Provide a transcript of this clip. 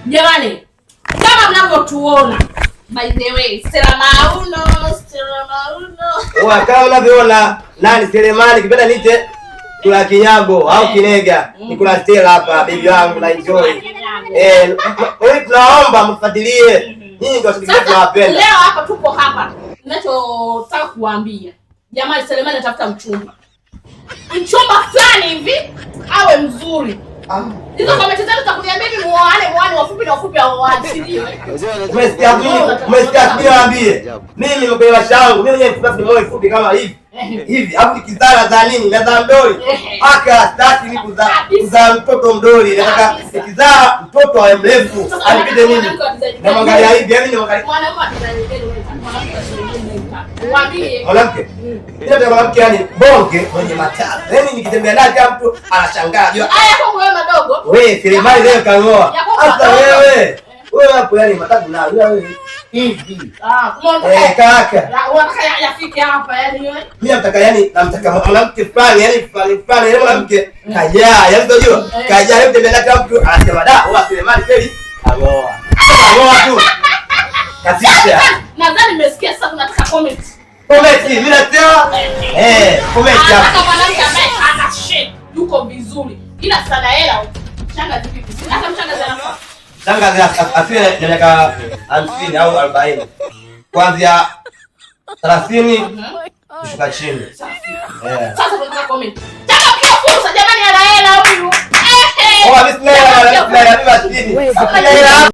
Jamani, kama mnavyotuona, by the way, Stella Mauno. Kama unavyoona nani Selemani kipenda nite kula kinyago au kinega. Nikula Stella hapa bibi wangu na enjoy. Wewe tunaomba mfuatilie. Nyinyi ndio tunawapenda. Leo hapa tupo hapa. Ninachotaka kuambia. Jamani, Selemani anatafuta mchumba. Mchumba fulani hivi awe mzuri. Hizo comment zetu zitakuambia mimi muone wafupi na wafupi au waachiliwe. Umesikia niambie. Mimi nimekuelewa shangu. Mimi mwenyewe nifupi moyo fupi kama hivi. Hivi hapo nikizaa za nini? Na za mdoli. Aka staki ni kuzaa mtoto mdoli. Nataka nikizaa mtoto awe mrefu. Alipite nini? Na mwangalia hivi, mimi nimwangalia. Mwanamke. Ndio mwanamke yani bonge mwenye matatu. Yaani nikitembea naye kama mtu anashangaa. Haya kwa wewe madogo. Wewe Selemani leo kangoa. Hata wewe hapo yani matatu na wewe hivi. Kaka. Unataka yafike hapa yani wewe? Mimi nataka yani namtaka mwanamke fulani yani fulani yani mwanamke kajaa. Yaani unajua? Kajaa leo tembea naye kama mtu anasema da, wewe Selemani kweli kangoa. Kangoa tu. Kabisa. Nadhani nimesikia sasa unataka comment. Comment, mimi nasema comment hapo. Nataka mwanamke ambaye ana shape, yuko vizuri. Ila sana hela. Shangazi vipi? Hata mshangazi anafa. Shangazi afie na miaka 50 au 40. Kuanzia 30 kushuka chini. Sasa tunataka comment. Taka pia fursa jamani, ana hela huyu. Oh, bismillah.